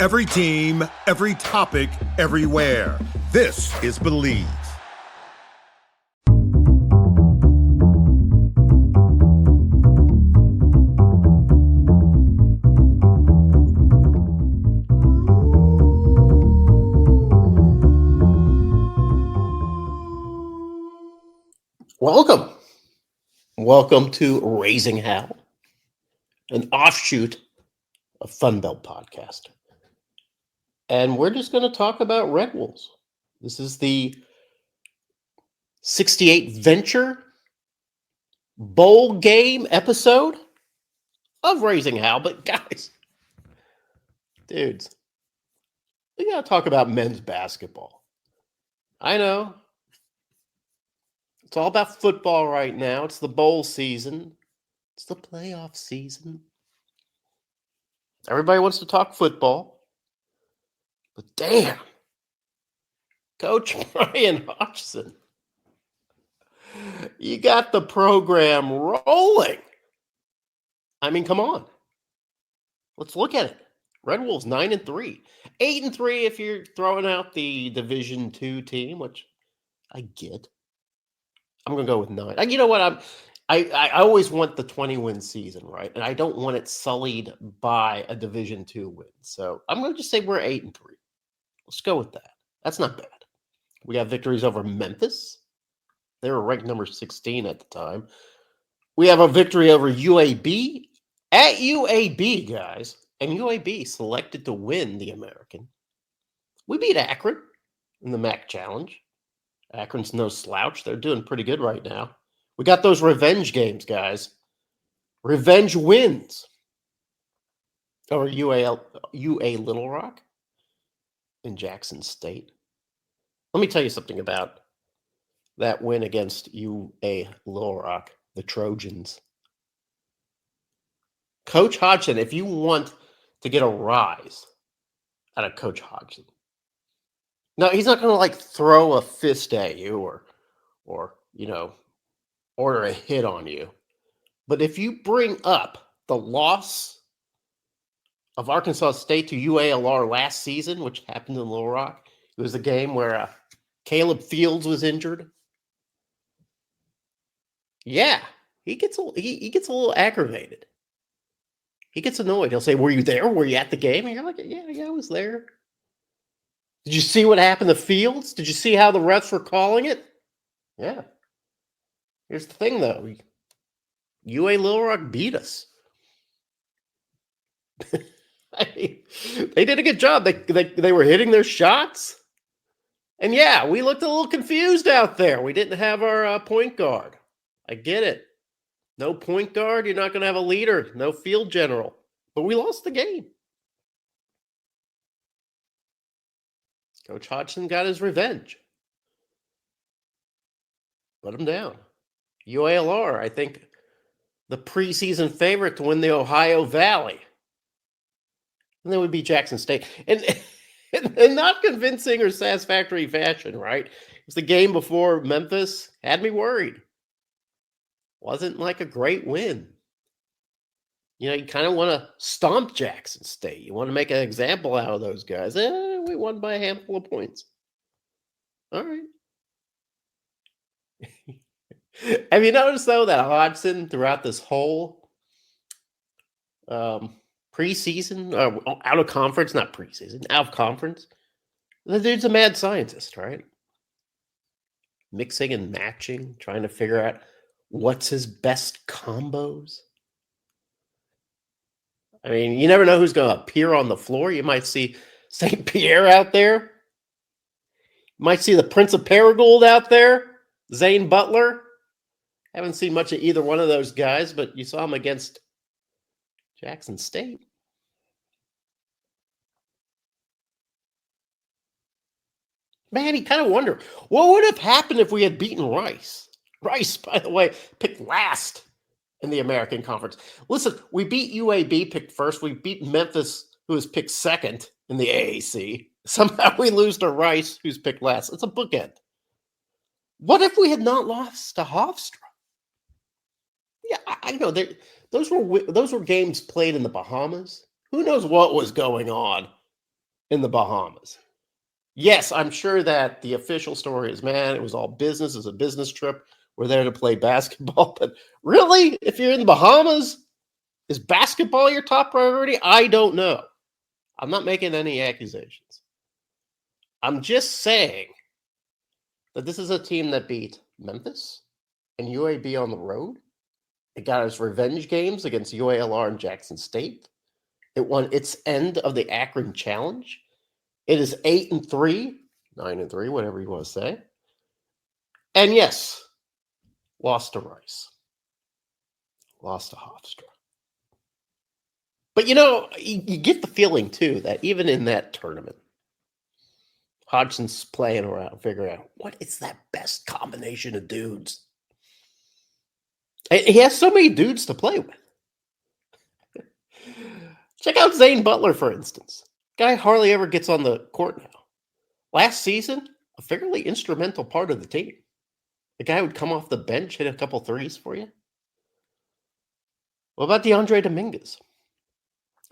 Every team, every topic, everywhere. This is Believe. Welcome to Raising Howl, an offshoot of Funbelt podcast. And we're just going to talk about Red Wolves. This is the 68 Venture Bowl Game episode of Raising Howl. But guys, dudes, we got to talk about men's basketball. I know. It's all about football right now. It's the bowl season. It's the playoff season. Everybody wants to talk football. But damn, Coach Brian Hodgson, you got the program rolling. I mean, come on. Let's look at it. Red Wolves 9-3. 8-3 if you're throwing out the Division II team, which I get. I'm going to go with 9. You know what? I always want the 20-win season, right? And I don't want it sullied by a Division II win. So I'm going to just say we're 8-3. Let's go with that. That's not bad. We got victories over Memphis. They were ranked number 16 at the time. We have a victory over UAB at UAB, guys. And UAB selected to win the American. We beat Akron in the MAC Challenge. Akron's no slouch. They're doing pretty good right now. We got those revenge games, guys. Revenge wins over UA Little Rock in Jackson State. Let me tell you something about that win against UA Little Rock, the Trojans. Coach Hodgson, if you want to get a rise out of Coach Hodgson, no, he's not going to throw a fist at you or order a hit on you. But if you bring up the loss of Arkansas State to UALR last season, which happened in Little Rock, it was a game where Caleb Fields was injured. Yeah, he gets a little aggravated. He gets annoyed. He'll say, "Were you there? Were you at the game?" And you're like, "Yeah, I was there." Did you see what happened to Fields? Did you see how the refs were calling it? Yeah. Here's the thing, though. UA Little Rock beat us. They did a good job. They were hitting their shots. And yeah, we looked a little confused out there. We didn't have our point guard. I get it. No point guard, you're not going to have a leader. No field general. But we lost the game. Coach Hodgson got his revenge. Put him down. UALR, I think, the preseason favorite to win the Ohio Valley. And that would be Jackson State. And not convincing or satisfactory fashion, right? It was the game before Memphis. Had me worried. Wasn't like a great win. You kind of want to stomp Jackson State. You want to make an example out of those guys. We won by a handful of points. All right. Have you noticed, though, that Hodgson, throughout this whole preseason, out of conference, not preseason, out of conference, the dude's a mad scientist, right? Mixing and matching, trying to figure out what's his best combos. I mean, you never know who's going to appear on the floor. You might see St. Pierre out there. You might see the Prince of Paragould out there, Zane Butler. Haven't seen much of either one of those guys, but you saw him against Jackson State. Man, you kind of wonder, what would have happened if we had beaten Rice? Rice, by the way, picked last in the American Conference. Listen, we beat UAB, picked first. We beat Memphis, who was picked second in the AAC. Somehow we lose to Rice, who's picked last. It's a bookend. What if we had not lost to Hofstra? Yeah, I know. Those were games played in the Bahamas. Who knows what was going on in the Bahamas. Yes, I'm sure that the official story is, man, it was all business. It was a business trip. We're there to play basketball. But really, if you're in the Bahamas, is basketball your top priority? I don't know. I'm not making any accusations. I'm just saying that this is a team that beat Memphis and UAB on the road. It got its revenge games against UALR and Jackson State. It won its end of the Akron Challenge. It is 8-3, 9-3, whatever you want to say. And yes, lost to Rice. Lost to Hofstra. But you get the feeling too that even in that tournament, Hodgson's playing around, figuring out what is that best combination of dudes. He has so many dudes to play with. Check out Zane Butler, for instance. Guy hardly ever gets on the court now. Last season, a fairly instrumental part of the team. The guy would come off the bench, hit a couple threes for you. What about DeAndre Dominguez?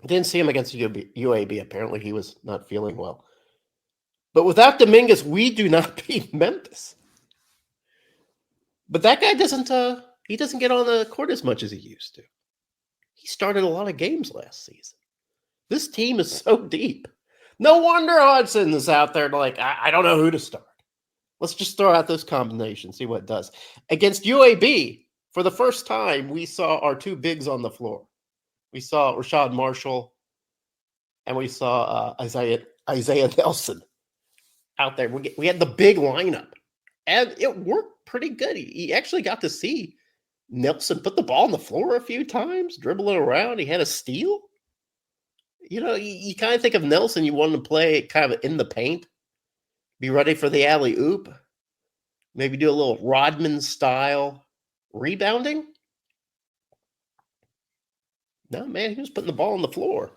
I didn't see him against UAB. Apparently, he was not feeling well. But without Dominguez, we do not beat Memphis. But that guy doesn't get on the court as much as he used to. He started a lot of games last season. This team is so deep. No wonder Hodgson is out there like, I don't know who to start. Let's just throw out this combination, see what it does. Against UAB, for the first time, we saw our two bigs on the floor. We saw Rashad Marshall and we saw Isaiah Nelson out there. We had the big lineup, and it worked pretty good. He actually got to see Nelson put the ball on the floor a few times, dribbling around. He had a steal. You kind of think of Nelson, you want him to play kind of in the paint, be ready for the alley-oop, maybe do a little Rodman-style rebounding. No, man, he was putting the ball on the floor.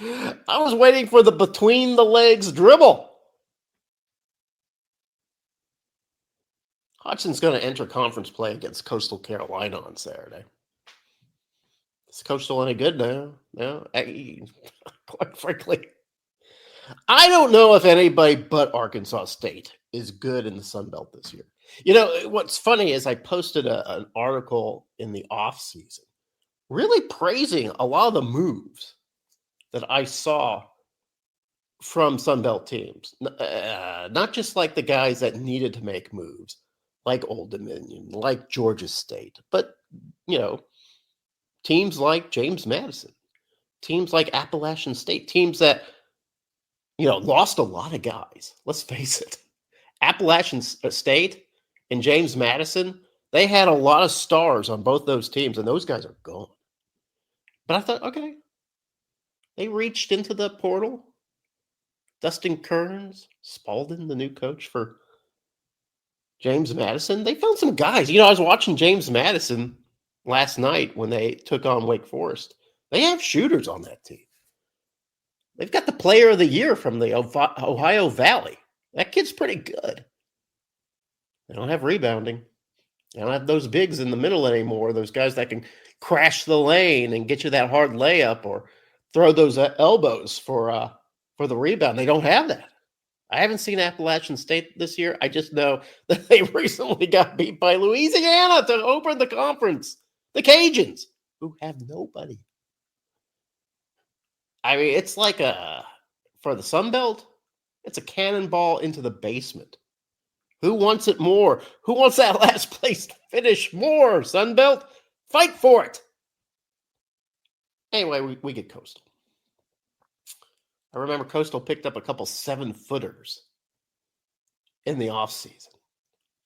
I was waiting for the between-the-legs dribble. Hodgson's going to enter conference play against Coastal Carolina on Saturday. Is Coastal any good now? No, quite frankly, I don't know if anybody but Arkansas State is good in the Sun Belt this year. What's funny is I posted an article in the offseason really praising a lot of the moves that I saw from Sun Belt teams. Not just like the guys that needed to make moves, like Old Dominion, like Georgia State, but, teams like James Madison, teams like Appalachian State, teams that, lost a lot of guys. Let's face it. Appalachian State and James Madison, they had a lot of stars on both those teams, and those guys are gone. But I thought, okay, they reached into the portal. Dustin Kearns, Spalding, the new coach for James Madison, they found some guys. I was watching James Madison last night when they took on Wake Forest. They have shooters on that team. They've got the player of the year from the Ohio Valley. That kid's pretty good. They don't have rebounding. They don't have those bigs in the middle anymore, those guys that can crash the lane and get you that hard layup or throw those elbows for the rebound. They don't have that. I haven't seen Appalachian State this year. I just know that they recently got beat by Louisiana to open the conference. The Cajuns, who have nobody. I mean, it's like for the Sun Belt, it's a cannonball into the basement. Who wants it more? Who wants that last place finish more? Sun Belt, fight for it. Anyway, we get Coastal. I remember Coastal picked up a couple 7-footers in the offseason.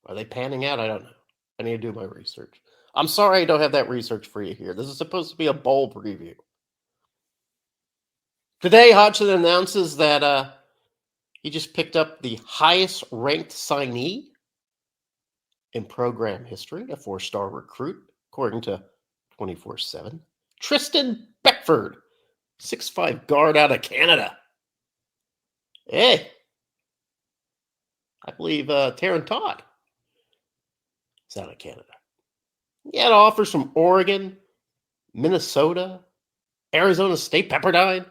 Are they panning out? I don't know. I need to do my research. I'm sorry I don't have that research for you here. This is supposed to be a bowl preview. Today, Hodgson announces that he just picked up the highest ranked signee in program history, a 4-star recruit, according to 24/7. Tristan Beckford, 6'5" guard out of Canada. Hey, I believe Taryn Todd is out of Canada. He had offers from Oregon, Minnesota, Arizona State, Pepperdine.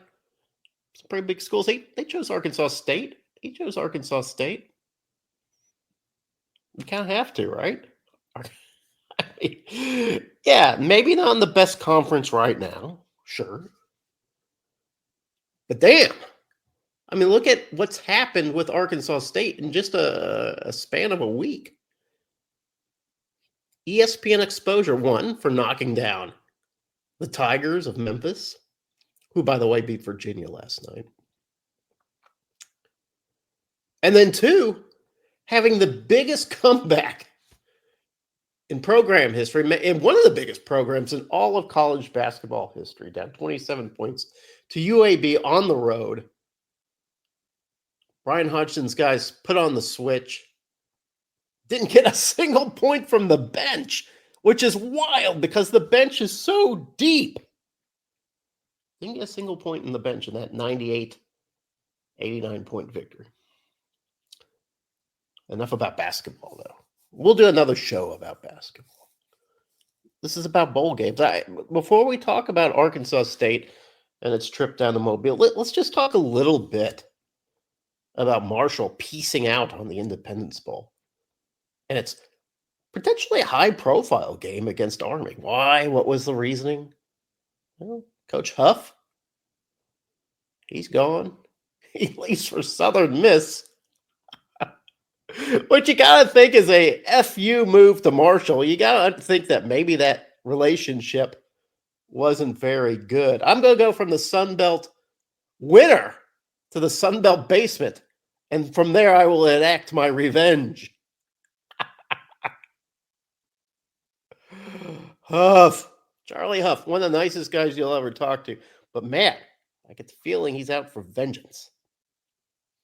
pretty big schools. They chose Arkansas State. He chose Arkansas State. You kind of have to, right? Yeah, maybe not in the best conference right now. Sure. But damn. I mean, look at what's happened with Arkansas State in just a span of a week. ESPN exposure won for knocking down the Tigers of Memphis, who, by the way, beat Virginia last night. And then 2, having the biggest comeback in program history, and one of the biggest programs in all of college basketball history, down 27 points to UAB on the road. Brian Hodgson's guys put on the switch. Didn't get a single point from the bench, which is wild because the bench is so deep. Didn't get a single point in the bench in that 98-89 point victory. Enough about basketball, though. We'll do another show about basketball. This is about bowl games. Before we talk about Arkansas State and its trip down to Mobile, let's just talk a little bit about Marshall piecing out on the Independence Bowl. And it's potentially a high-profile game against Army. Why? What was the reasoning? Well, Coach Huff, he's gone. He leaves for Southern Miss. What you got to think is a FU move to Marshall. You got to think that maybe that relationship wasn't very good. I'm going to go from the Sun Belt winner to the Sun Belt basement, and from there I will enact my revenge. Huff. Charlie Huff, one of the nicest guys you'll ever talk to. But man, I get the feeling he's out for vengeance.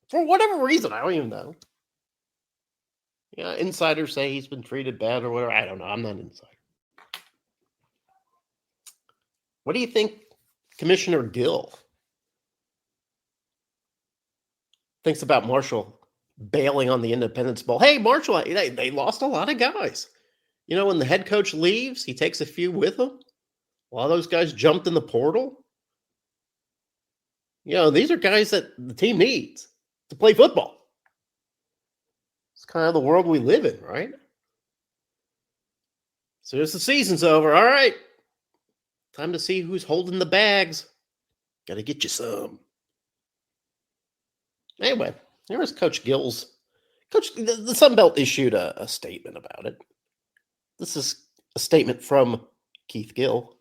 For whatever reason, I don't even know. Yeah, insiders say he's been treated bad or whatever. I don't know. I'm not an insider. What do you think Commissioner Gill thinks about Marshall bailing on the Independence Bowl? Hey, Marshall, they lost a lot of guys. You know, when the head coach leaves, he takes a few with him. A lot of those guys jumped in the portal. You know, these are guys that the team needs to play football. It's kind of the world we live in, right? So as the season's over, all right, time to see who's holding the bags. Got to get you some. Anyway, here was Coach Gill's. The Sun Belt issued a statement about it. This is a statement from Keith Gill.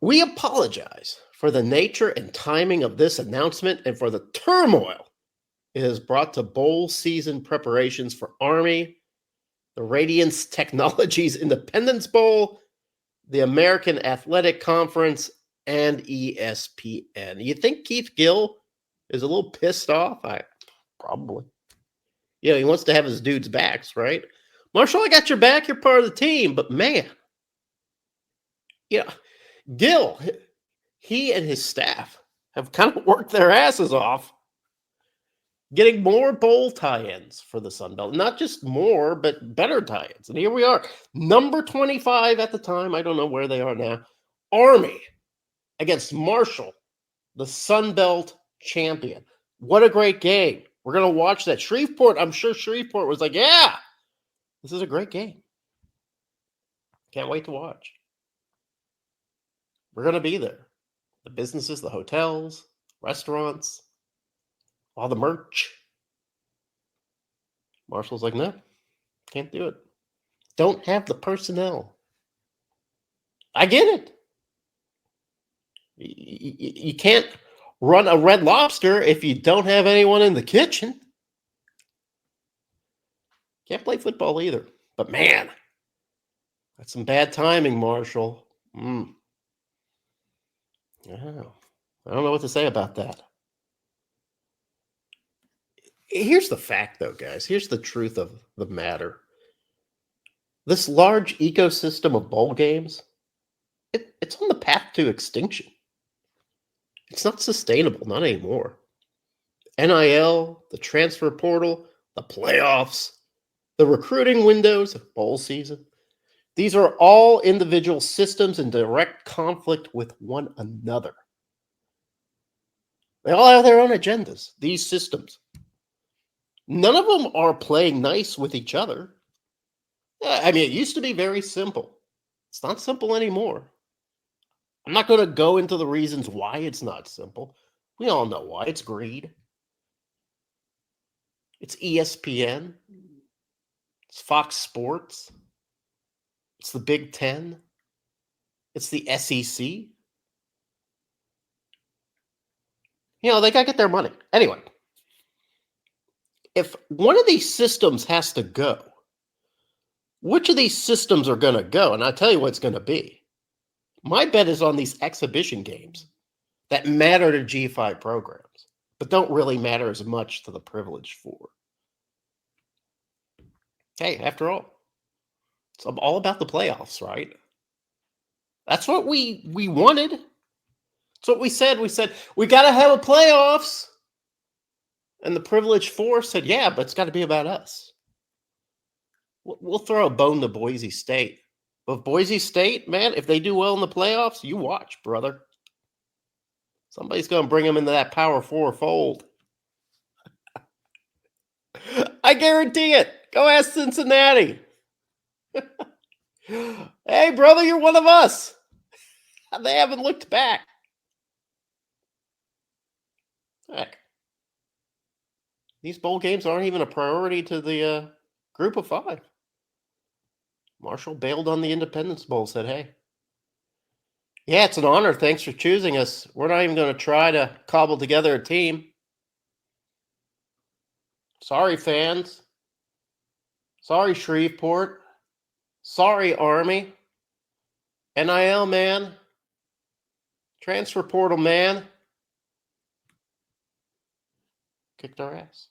We apologize for the nature and timing of this announcement and for the turmoil it has brought to bowl season preparations for Army, the Radiance Technologies Independence Bowl, the American Athletic Conference, and ESPN. You think Keith Gill is a little pissed off? Probably. You know, he wants to have his dudes' backs, right? Marshall, I got your back. You're part of the team. But man, Gill, he and his staff have kind of worked their asses off getting more bowl tie-ins for the Sun Belt. Not just more, but better tie-ins. And here we are. Number 25 at the time. I don't know where they are now. Army against Marshall, the Sun Belt champion. What a great game. We're going to watch that. Shreveport, I'm sure Shreveport was like, yeah, this is a great game. Can't wait to watch. We're going to be there. The businesses, the hotels, restaurants, all the merch. Marshall's like, no, can't do it. Don't have the personnel. I get it. You can't run a Red Lobster if you don't have anyone in the kitchen. Can't play football either. But man, that's some bad timing, Marshall. I don't know what to say about that. Here's the fact, though, guys. Here's the truth of the matter. This large ecosystem of bowl games, it's on the path to extinction. It's not sustainable, not anymore. NIL, the transfer portal, the playoffs, the recruiting windows of bowl season, these are all individual systems in direct conflict with one another. They all have their own agendas, these systems. None of them are playing nice with each other. I mean, it used to be very simple. It's not simple anymore. I'm not going to go into the reasons why it's not simple. We all know why. It's greed. It's ESPN. It's Fox Sports. It's the Big Ten. It's the SEC. You know, they got to get their money. Anyway, if one of these systems has to go, which of these systems are going to go? And I'll tell you what it's going to be. My bet is on these exhibition games that matter to G5 programs, but don't really matter as much to the privileged four. Hey, after all, it's all about the playoffs, right? That's what we wanted. That's what we said. We said, we got to have a playoffs. And the privileged four said, yeah, but it's got to be about us. We'll throw a bone to Boise State. But Boise State, man, if they do well in the playoffs, you watch, brother. Somebody's going to bring them into that Power Four fold. I guarantee it. Go ask Cincinnati. Hey, brother, you're one of us. They haven't looked back. Heck. These bowl games aren't even a priority to the group of five. Marshall bailed on the Independence Bowl, said, hey, yeah, it's an honor. Thanks for choosing us. We're not even going to try to cobble together a team. Sorry, fans. Sorry, Shreveport. Sorry, Army. NIL, man. Transfer portal, man. Kicked our ass.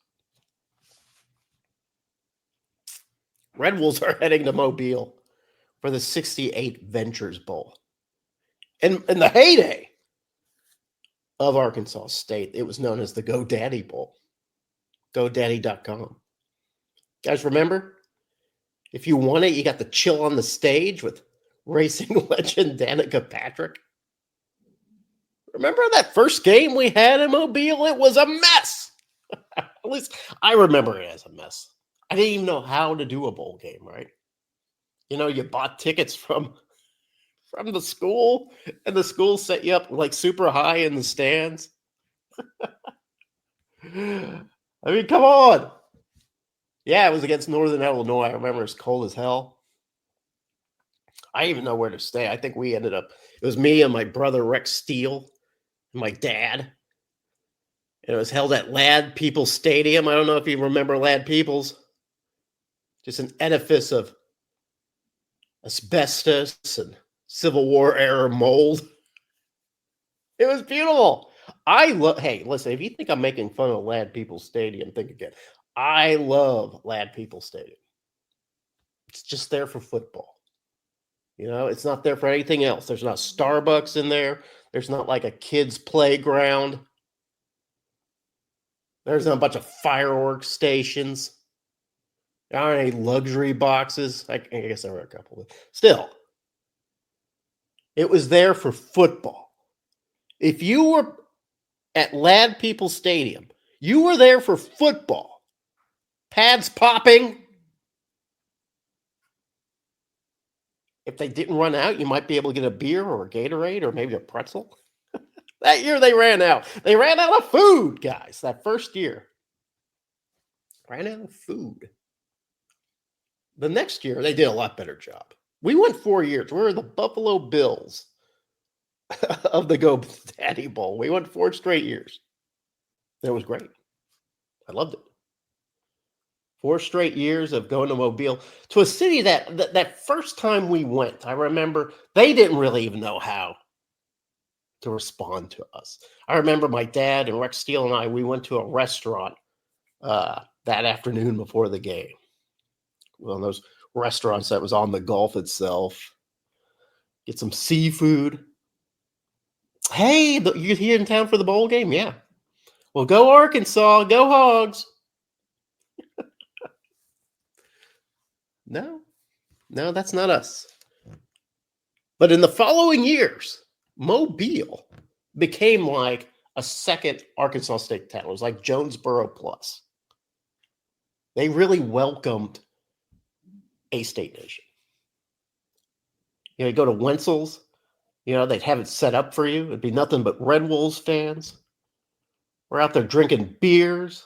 Red Wolves are heading to Mobile for the 68 Ventures Bowl. In the heyday of Arkansas State, it was known as the GoDaddy Bowl. GoDaddy.com. Guys, remember? If you won it, you got to chill on the stage with racing legend Danica Patrick. Remember that first game we had in Mobile? It was a mess. At least I remember it as a mess. I didn't even know how to do a bowl game, right? You know, you bought tickets from the school, and the school set you up like super high in the stands. I mean, come on. Yeah, it was against Northern Illinois. I remember it was cold as hell. I didn't even know where to stay. I think we ended up, it was me and my brother Rex Steele and my dad. And it was held at Lad Peoples Stadium. I don't know if you remember Lad Peoples. Just an edifice of asbestos and Civil War era mold. It was beautiful. Hey, listen, if you think I'm making fun of Lad Peoples Stadium, think again. I love Lad Peoples Stadium. It's just there for football. You know, it's not there for anything else. There's not Starbucks in there. There's not like a kid's playground. There's not a bunch of fireworks stations. There aren't any luxury boxes. I guess there were a couple. But still, it was there for football. If you were at Lad Peoples Stadium, you were there for football. Pads popping. If they didn't run out, you might be able to get a beer or a Gatorade or maybe a pretzel. That year they ran out. They ran out of food, guys. That first year. Ran out of food. The next year, they did a lot better job. We went 4 years. We were the Buffalo Bills of the GoDaddy Bowl. We went 4 straight years. It was great. I loved it. 4 straight years of going to Mobile, to a city that first time we went, I remember they didn't really even know how to respond to us. I remember my dad and Rex Steele and I, we went to a restaurant that afternoon before the game. One of those restaurants that was on the Gulf itself. Get some seafood. Hey, you here in town for the bowl game? Yeah. Well, go Arkansas. Go Hogs. No, that's not us. But in the following years, Mobile became like a second Arkansas State town. It was like Jonesboro plus. They really welcomed A-State Nation. You go to Wenzel's, they'd have it set up for you. It'd be nothing but Red Wolves fans. We're out there drinking beers.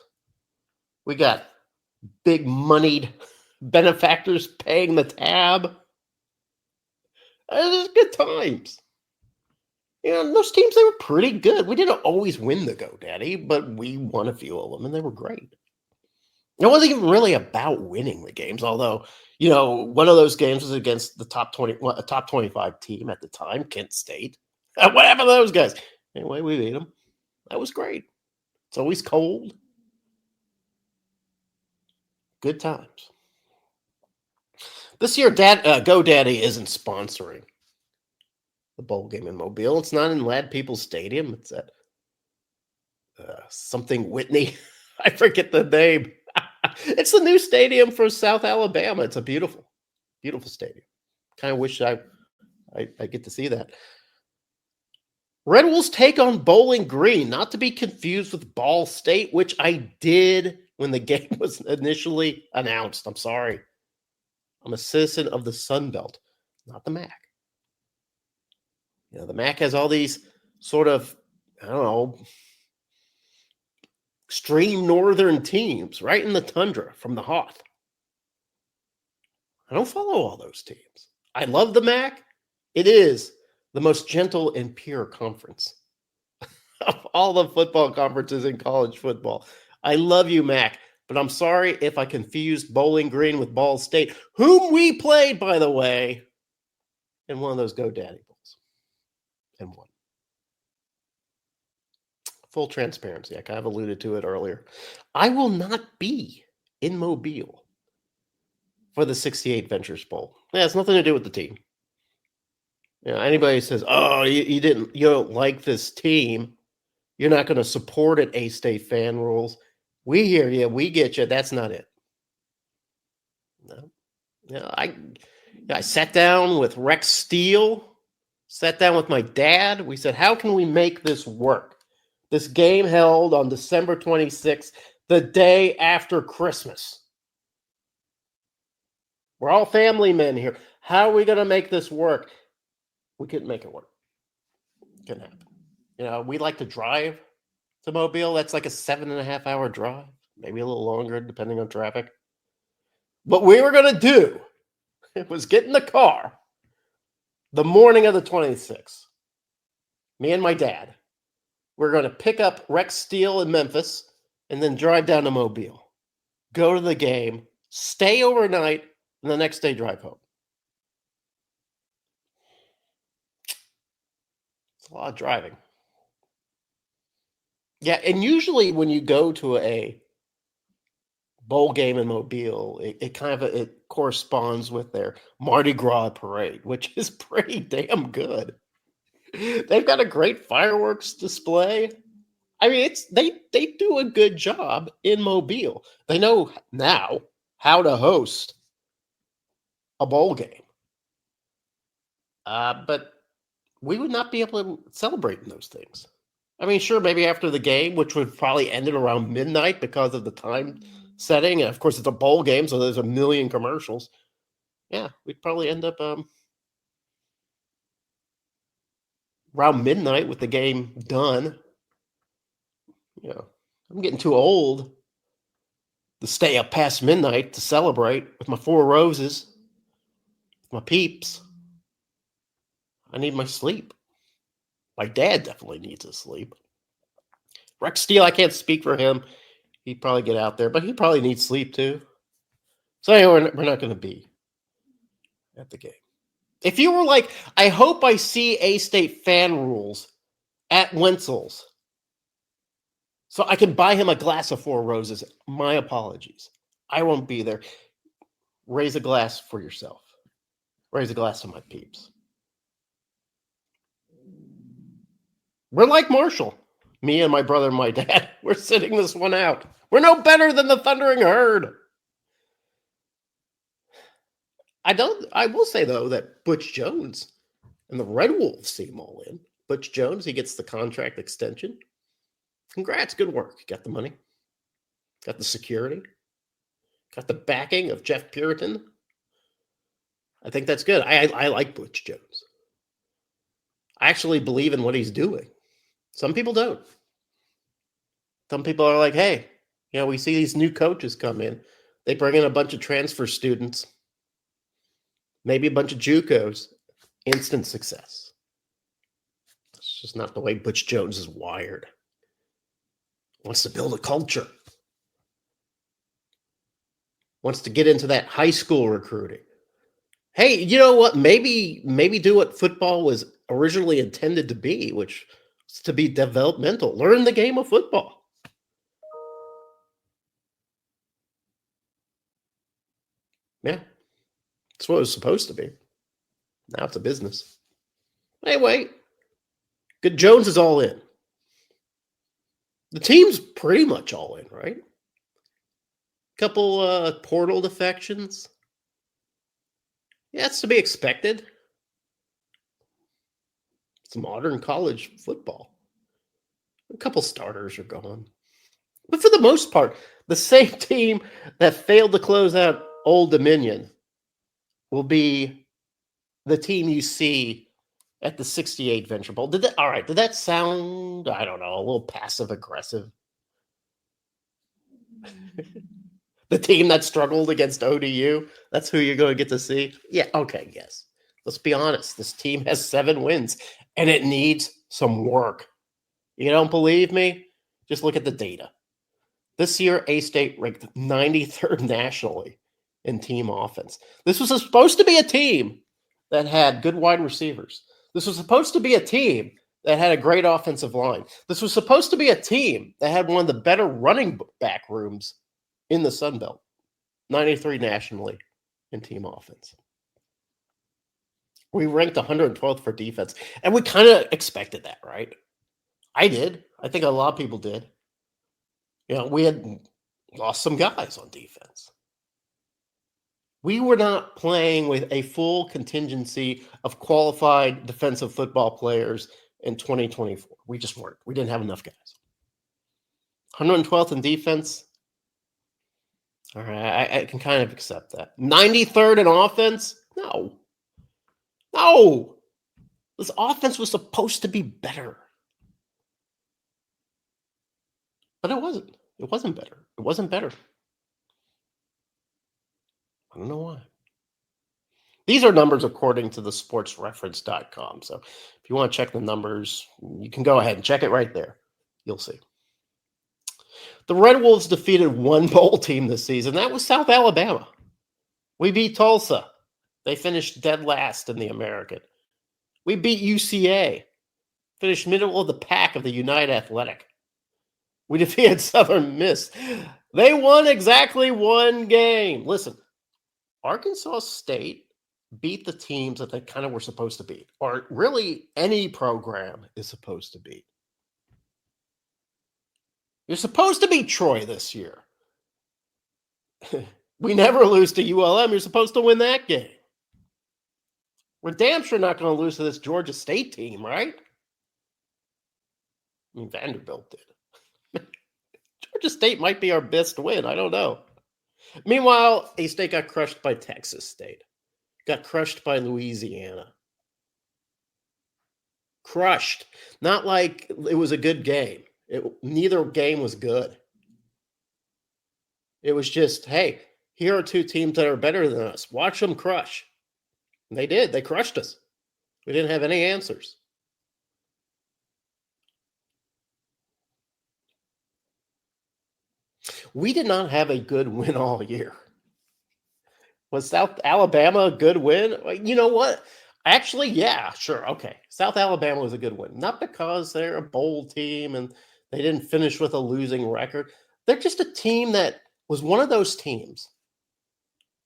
We got big moneyed benefactors paying the tab. It was good times. Those teams, they were pretty good. We didn't always win the GoDaddy, but we won a few of them, and they were great. It wasn't even really about winning the games, although, one of those games was against the top 25 team at the time, Kent State. What happened to those guys? Anyway, we beat them. That was great. It's always cold. Good times. This year, GoDaddy isn't sponsoring the bowl game in Mobile. It's not in Lad Peoples Stadium. It's at something Whitney. I forget the name. It's the new stadium for South Alabama. It's a beautiful, beautiful stadium. Kind of wish I get to see that. Red Wolves take on Bowling Green, not to be confused with Ball State, which I did when the game was initially announced. I'm sorry. I'm a citizen of the Sun Belt, not the MAC. The MAC has all these sort of, extreme northern teams right in the tundra from the Hoth. I don't follow all those teams. I love the MAC. It is the most gentle and pure conference of all the football conferences in college football. I love you, MAC, but I'm sorry if I confused Bowling Green with Ball State, whom we played, by the way, in one of those GoDaddy Bowls and won. Full transparency. I kind of alluded to it earlier. I will not be in Mobile for the 68 Ventures Bowl. Yeah, it's nothing to do with the team. Anybody says, "Oh, you don't like this team, you're not going to support it." A-State fan rules. We hear you. We get you. That's not it. No. I sat down with Rex Steele. Sat down with my dad. We said, "How can we make this work?" This game held on December 26th, the day after Christmas. We're all family men here. How are we going to make this work? We couldn't make it work. Couldn't happen. We like to drive to Mobile. That's like a 7.5-hour drive, maybe a little longer, depending on traffic. What we were going to do was get in the car the morning of the 26th. Me and my dad. We're going to pick up Rex Steele in Memphis and then drive down to Mobile. Go to the game, stay overnight, and the next day drive home. It's a lot of driving. Yeah, and usually when you go to a bowl game in Mobile, it corresponds with their Mardi Gras parade, which is pretty damn good. They've got a great fireworks display. I mean, they do a good job in Mobile. They know now how to host a bowl game. But we would not be able to celebrate in those things. I mean, sure, maybe after the game, which would probably end at around midnight because of the time setting. And of course, it's a bowl game, so there's a million commercials. Yeah, we'd probably end up around midnight with the game done. I'm getting too old to stay up past midnight to celebrate with my Four Roses, my peeps. I need my sleep. My dad definitely needs his sleep. Rex Steele, I can't speak for him. He'd probably get out there, but he probably needs sleep too. So anyway, we're not going to be at the game. If you were like, I hope I see A-State fan rules at Wenzel's so I can buy him a glass of Four Roses, my apologies. I won't be there. Raise a glass for yourself. Raise a glass to my peeps. We're like Marshall. Me and my brother and my dad. We're sitting this one out. We're no better than the Thundering Herd. I will say, though, that Butch Jones and the Red Wolves seem all in. Butch Jones, he gets the contract extension. Congrats, good work. Got the money, got the security, got the backing of Jeff Puritan. I think that's good. I like Butch Jones. I actually believe in what he's doing. Some people don't. Some people are like, hey, we see these new coaches come in. They bring in a bunch of transfer students, maybe a bunch of JUCOs, instant success. It's just not the way Butch Jones is wired. Wants to build a culture. Wants to get into that high school recruiting. Hey, you know what? Maybe do what football was originally intended to be, which is to be developmental. Learn the game of football. Yeah, that's what it was supposed to be. Now it's a business. Hey, wait. Good Jones is all in. The team's pretty much all in, right? Couple portal defections. Yeah, it's to be expected. It's modern college football. A couple starters are gone. But for the most part, the same team that failed to close out Old Dominion will be the team you see at the 68 Venture Bowl. Did that sound, I don't know, a little passive aggressive? The team that struggled against ODU, that's who you're going to get to see? Yeah, okay, yes. Let's be honest. This team has 7 wins, and it needs some work. You don't believe me? Just look at the data. This year, A-State ranked 93rd nationally in team offense. This was supposed to be a team that had good wide receivers. This was supposed to be a team that had a great offensive line. This was supposed to be a team that had one of the better running back rooms in the Sun Belt. 93 nationally in team offense. We ranked 112th for defense, and we kind of expected that, right? I did. I think a lot of people did. We had lost some guys on defense. We were not playing with a full contingency of qualified defensive football players in 2024. We just weren't. We didn't have enough guys. 112th in defense. All right, I can kind of accept that. 93rd in offense? No. This offense was supposed to be better. But it wasn't. It wasn't better. It wasn't better. I don't know why. These are numbers according to the sportsreference.com. So if you want to check the numbers, you can go ahead and check it right there. You'll see. The Red Wolves defeated one bowl team this season. That was South Alabama. We beat Tulsa. They finished dead last in the American. We beat UCA. Finished middle of the pack of the United Athletic. We defeated Southern Miss. They won exactly one game. Listen, Arkansas State beat the teams that they kind of were supposed to beat, or really any program is supposed to beat. You're supposed to beat Troy this year. We never lose to ULM. You're supposed to win that game. We're damn sure not going to lose to this Georgia State team, right? I mean, Vanderbilt did. Georgia State might be our best win. I don't know. Meanwhile, A-State got crushed by Texas State. Got crushed by Louisiana. Crushed. Not like it was a good game. Neither game was good. It was just, hey, here are 2 teams that are better than us. Watch them crush. And they did. They crushed us. We didn't have any answers. We did not have a good win all year. Was South Alabama a good win? You know what? Actually, yeah, sure. Okay. South Alabama was a good win. Not because they're a bowl team and they didn't finish with a losing record. They're just a team that was one of those teams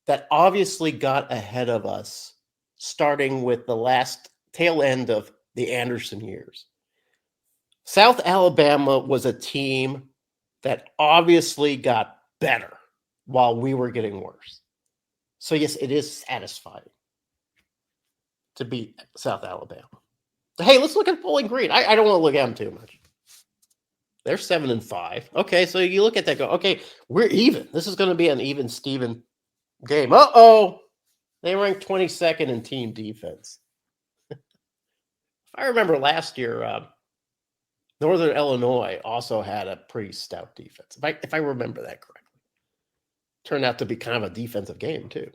that obviously got ahead of us starting with the last tail end of the Anderson years. South Alabama was a team that obviously got better while we were getting worse. So, yes, it is satisfying to beat South Alabama. Hey, let's look at Bowling Green. I don't want to look at them too much. They're 7-5. Okay, so you look at that, go, okay, we're even. This is going to be an even Steven game. Uh-oh. They ranked 22nd in team defense. If I remember last year, Northern Illinois also had a pretty stout defense. If I remember that correctly. Turned out to be kind of a defensive game, too.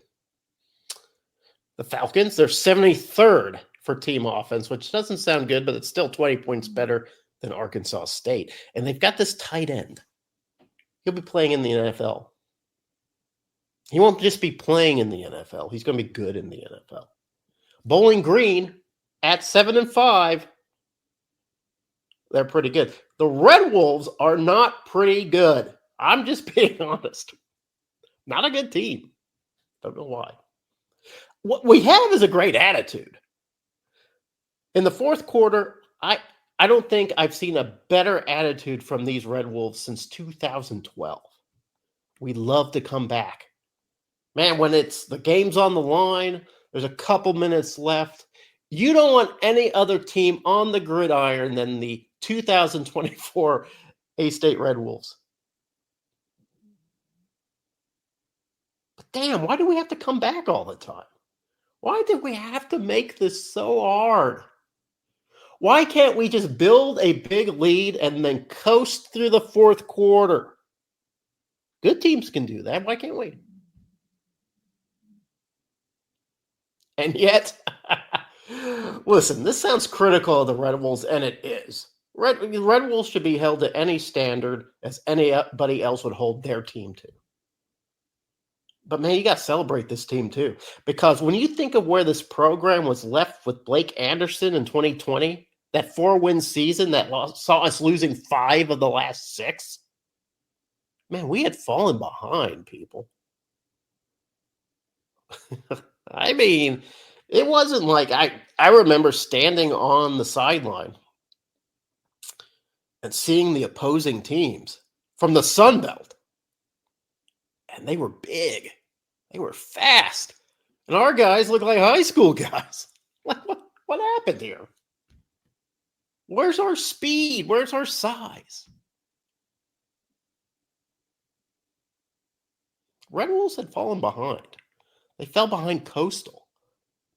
The Falcons, they're 73rd for team offense, which doesn't sound good, but it's still 20 points better than Arkansas State. And they've got this tight end. He'll be playing in the NFL. He won't just be playing in the NFL. He's going to be good in the NFL. Bowling Green at 7-5. They're pretty good. The Red Wolves are not pretty good. I'm just being honest. Not a good team. Don't know why. What we have is a great attitude. In the fourth quarter, I don't think I've seen a better attitude from these Red Wolves since 2012. We love to come back. Man, when it's the game's on the line, there's a couple minutes left. You don't want any other team on the gridiron than the 2024 A-State Red Wolves. But damn, why do we have to come back all the time? Why did we have to make this so hard? Why can't we just build a big lead and then coast through the fourth quarter? Good teams can do that. Why can't we? And yet, listen, this sounds critical of the Red Wolves, and it is. Red Wolves should be held to any standard as anybody else would hold their team to. But, man, you got to celebrate this team, too. Because when you think of where this program was left with Blake Anderson in 2020, that 4-win season that saw us losing 5 of the last 6, man, we had fallen behind, people. I mean, it wasn't like I remember standing on the sideline and seeing the opposing teams from the Sun Belt. And they were big. They were fast. And our guys look like high school guys. What happened here? Where's our speed? Where's our size? Red Wolves had fallen behind. They fell behind Coastal,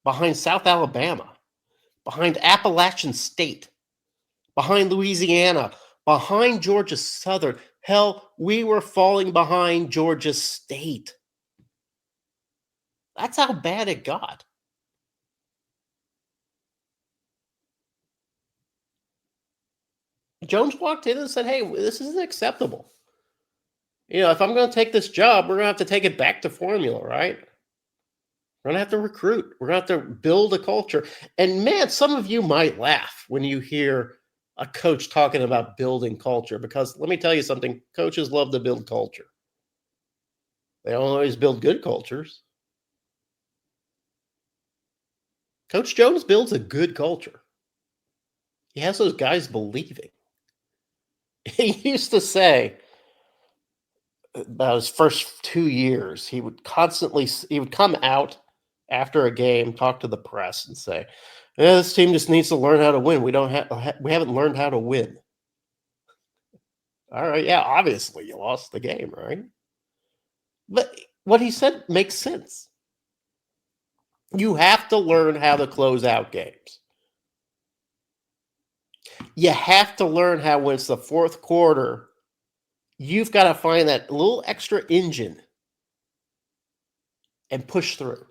behind South Alabama, behind Appalachian State, behind Louisiana, behind Georgia Southern. Hell, we were falling behind Georgia State. That's how bad it got. Jones walked in and said, hey, this isn't acceptable. You know, if I'm going to take this job, we're going to have to take it back to formula, right? We're going to have to recruit. We're going to have to build a culture. And, man, some of you might laugh when you hear a coach talking about building culture, because let me tell you something, coaches love to build culture. They don't always build good cultures. Coach Jones builds a good culture. He has those guys believing. He used to say about his first 2 years, he would come out after a game, talk to the press and say, yeah, this team just needs to learn how to win. We haven't learned how to win. All right, yeah, obviously you lost the game, right? But what he said makes sense. You have to learn how to close out games. You have to learn how, when it's the fourth quarter, you've got to find that little extra engine and push through.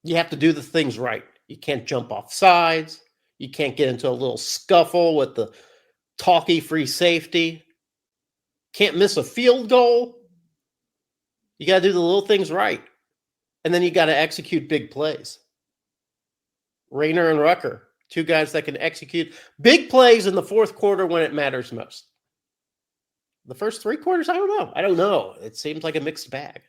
You have to do the things right. You can't jump off sides. You can't get into a little scuffle with the talky free safety. Can't miss a field goal. You got to do the little things right. And then you got to execute big plays. Rayner and Rucker, two guys that can execute big plays in the fourth quarter when it matters most. The first 3 quarters, I don't know. It seems like a mixed bag.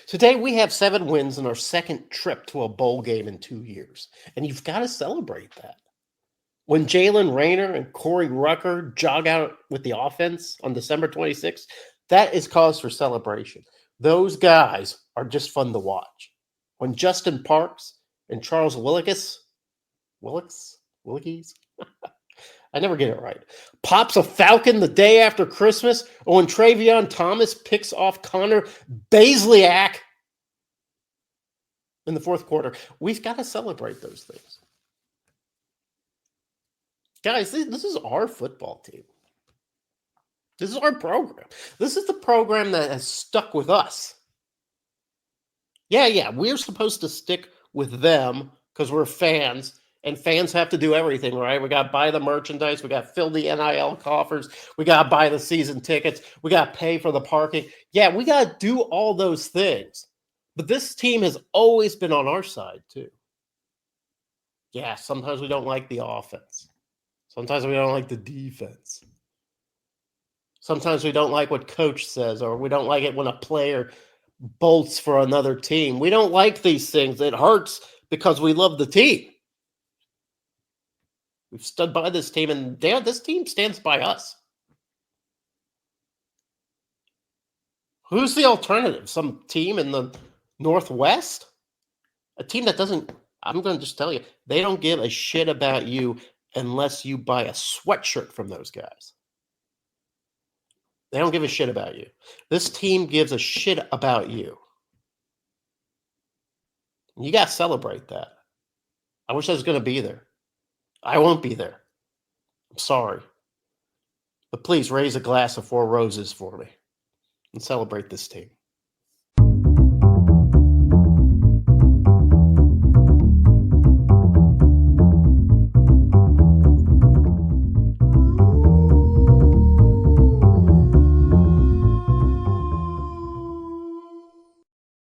Today, we have 7 wins in our second trip to a bowl game in 2 years. And you've got to celebrate that. When Jalen Rayner and Corey Rucker jog out with the offense on December 26th, that is cause for celebration. Those guys are just fun to watch. When Justin Parks and Charles Willikes. I never get it right. Pops a Falcon the day after Christmas, or when Travion Thomas picks off Connor Bazelak in the fourth quarter. We've got to celebrate those things. Guys, this is our football team. This is our program. This is the program that has stuck with us. Yeah, we're supposed to stick with them because we're fans, and fans have to do everything, right? We got to buy the merchandise. We got to fill the NIL coffers. We got to buy the season tickets. We got to pay for the parking. Yeah, we got to do all those things. But this team has always been on our side, too. Yeah, sometimes we don't like the offense. Sometimes we don't like the defense. Sometimes we don't like what coach says, or we don't like it when a player bolts for another team. We don't like these things. It hurts because we love the team. We've stood by this team, and this team stands by us. Who's the alternative? Some team in the Northwest? A team that doesn't, I'm going to just tell you, they don't give a shit about you unless you buy a sweatshirt from those guys. They don't give a shit about you. This team gives a shit about you. You got to celebrate that. I wish I was going to be there. I won't be there. I'm sorry. But please raise a glass of 4 roses for me and celebrate this team.